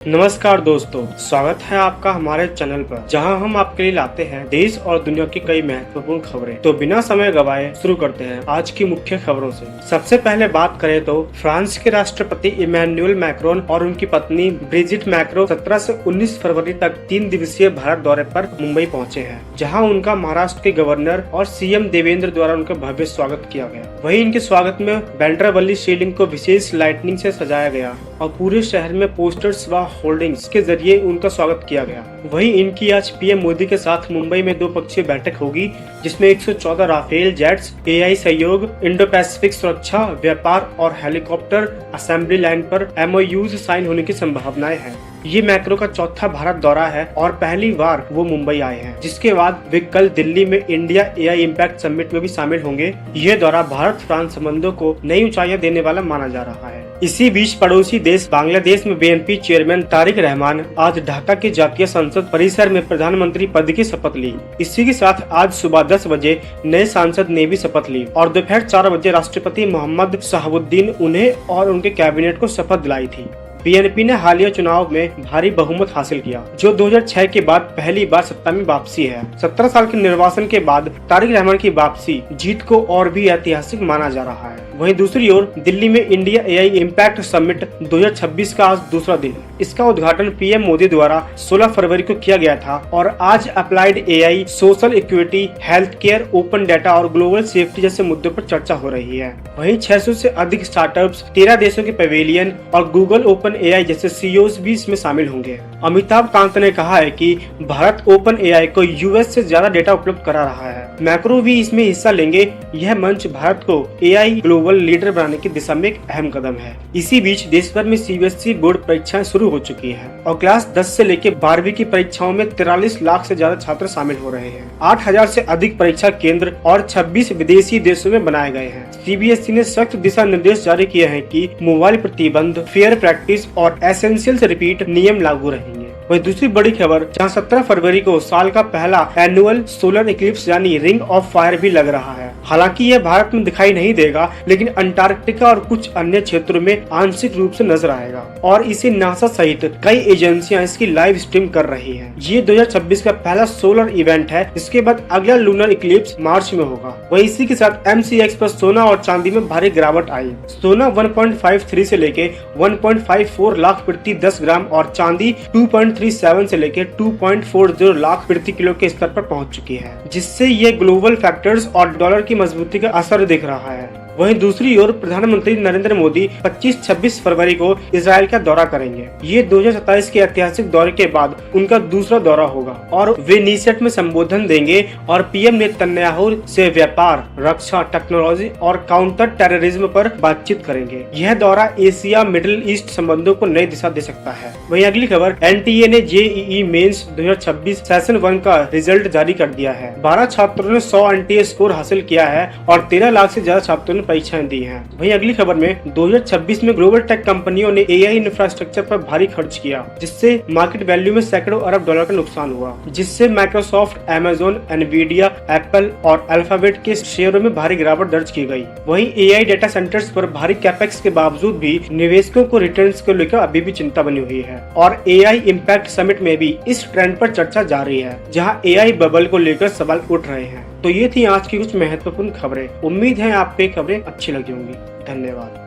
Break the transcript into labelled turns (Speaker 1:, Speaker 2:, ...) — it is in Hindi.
Speaker 1: नमस्कार दोस्तों, स्वागत है आपका हमारे चैनल पर, जहां हम आपके लिए लाते हैं देश और दुनिया की कई महत्वपूर्ण खबरें। तो बिना समय गवाए शुरू करते हैं आज की मुख्य खबरों से। सबसे पहले बात करें तो फ्रांस के राष्ट्रपति इमैनुअल मैक्रोन और उनकी पत्नी ब्रिजिट मैक्रो 17 से 19 फरवरी तक 3 दिवसीय भारत दौरे पर मुंबई पहुँचे हैं, जहाँ उनका महाराष्ट्र के गवर्नर और सीएम देवेंद्र द्वारा उनका भव्य स्वागत किया गया। वहीं इनके स्वागत में बैंड्रावली शिवलिंग को विशेष लाइटनिंग से सजाया गया और पूरे शहर में पोस्टर्स व होल्डिंग्स के जरिए उनका स्वागत किया गया। वहीं इनकी आज पीएम मोदी के साथ मुंबई में 2 पक्षीय बैठक होगी, जिसमें 114 राफेल जेट्स, एआई सहयोग, इंडो पैसिफिक सुरक्षा, व्यापार और हेलीकॉप्टर असेंबली लाइन पर MOUs साइन होने की संभावनाएं हैं। ये मैक्रो का चौथा भारत दौरा है और पहली बार वो मुंबई आए हैं, जिसके बाद वे कल दिल्ली में इंडिया एआई इम्पैक्ट समिट में भी शामिल होंगे। ये दौरा भारत फ्रांस संबंधों को नई ऊंचाइयां देने वाला माना जा रहा है। इसी बीच पड़ोसी देश बांग्लादेश में BNP चेयरमैन तारिक रहमान आज ढाका के जातीय संसद परिसर में प्रधानमंत्री पद की शपथ ली। इसी के साथ आज सुबह 10 बजे नए सांसद ने भी शपथ ली और दोपहर 4 बजे राष्ट्रपति मोहम्मद शहाबुद्दीन उन्हें और उनके कैबिनेट को शपथ दिलाई थी। BNP ने हालिया चुनाव में भारी बहुमत हासिल किया, जो 2006 के बाद पहली बार सत्ता में वापसी है। 17 साल के निर्वासन के बाद तारिक रहमान की वापसी जीत को और भी ऐतिहासिक माना जा रहा है। वहीं दूसरी ओर दिल्ली में इंडिया एआई इम्पैक्ट समिट 2026 का आज दूसरा दिन है। इसका उद्घाटन पीएम मोदी द्वारा 16 फरवरी को किया गया था और आज applied AI, social equity, health care, open data और ग्लोबल सेफ्टी जैसे मुद्दों पर चर्चा हो रही है। वहीं 600 से अधिक स्टार्टअप्स, 13 देशों के पवेलियन और गूगल ओपन एआई जैसे CEOs भी इसमें शामिल होंगे। अमिताभ कांत ने कहा है कि भारत ओपन एआई को US से ज्यादा डेटा उपलब्ध करा रहा है। मैक्रो भी इसमें हिस्सा लेंगे। यह मंच भारत को एआई ग्लोबल लीडर बनाने की दिशा में एक अहम कदम है। इसी बीच देश भर में CBSE बोर्ड परीक्षाएं शुरू हो चुकी हैं और क्लास 10 से लेकर 12वीं की परीक्षाओं में 43 लाख से ज्यादा छात्र शामिल हो रहे हैं। 8000 से अधिक परीक्षा केंद्र और 26 विदेशी देशों में बनाए गए हैं। CBSE ने सख्त दिशा निर्देश जारी किए हैं कि मोबाइल प्रतिबंध, फेयर प्रैक्टिस और एसेंशियल से रिपीट नियम लागू रहेंगे। वही दूसरी बड़ी खबर, जहां 17 फरवरी को साल का पहला एनुअल सोलर इक्लिप्स यानी रिंग ऑफ फायर भी लग रहा है। हालांकि यह भारत में दिखाई नहीं देगा, लेकिन अंटार्कटिका और कुछ अन्य क्षेत्रों में आंशिक रूप से नजर आएगा और इसे नासा सहित कई एजेंसियां इसकी लाइव स्ट्रीम कर रही हैं। ये 2026 का पहला सोलर इवेंट है। इसके बाद अगला लूनर इक्लिप्स मार्च में होगा। वही इसी के साथ MCX पर सोना और चांदी में भारी गिरावट आई। सोना 1.53 से लेके 1.54 लाख प्रति 10 ग्राम और चांदी 2.37 से लेके 2.40 लाख प्रति किलो के स्तर पर पहुंच चुकी है, जिससे ये ग्लोबल फैक्टर्स और डॉलर की मजबूती का असर दिख रहा है। वहीं दूसरी ओर प्रधानमंत्री नरेंद्र मोदी 25-26 फरवरी को इजराइल का दौरा करेंगे। ये 2027 के ऐतिहासिक दौरे के बाद उनका दूसरा दौरा होगा और वे नीसेट में संबोधन देंगे और पीएम नेतन्याहू से व्यापार, रक्षा, टेक्नोलॉजी और काउंटर टेररिज्म पर बातचीत करेंगे। यह दौरा एशिया मिडिल ईस्ट संबंधों को नई दिशा दे सकता है। वहीं अगली खबर, NTA ने JEE मेंस 2026 सेशन 1 का रिजल्ट जारी कर दिया है। 12 छात्रों ने 100 NTA स्कोर हासिल किया है और 13 लाख से ज्यादा छात्रों ने परीक्षाएं दी हैं। वहीं अगली खबर में 2026 में ग्लोबल टेक कंपनियों ने एआई इंफ्रास्ट्रक्चर पर भारी खर्च किया, जिससे मार्केट वैल्यू में सैकड़ों अरब डॉलर का नुकसान हुआ, जिससे माइक्रोसॉफ्ट, Amazon, Nvidia, एप्पल और अल्फाबेट के शेयरों में भारी गिरावट दर्ज की गई। वहीं एआई डेटा सेंटर्स पर भारी कैपेक्स के बावजूद भी निवेशकों को रिटर्न्स को लेकर अभी भी चिंता बनी हुई है और एआई इम्पैक्ट समिट में भी इस ट्रेंड पर चर्चा जारी है, जहां एआई बबल को लेकर सवाल उठ रहे हैं। तो ये थी आज की कुछ महत्वपूर्ण खबरें। उम्मीद है आपको ये खबरें अच्छी लगी होंगी। धन्यवाद।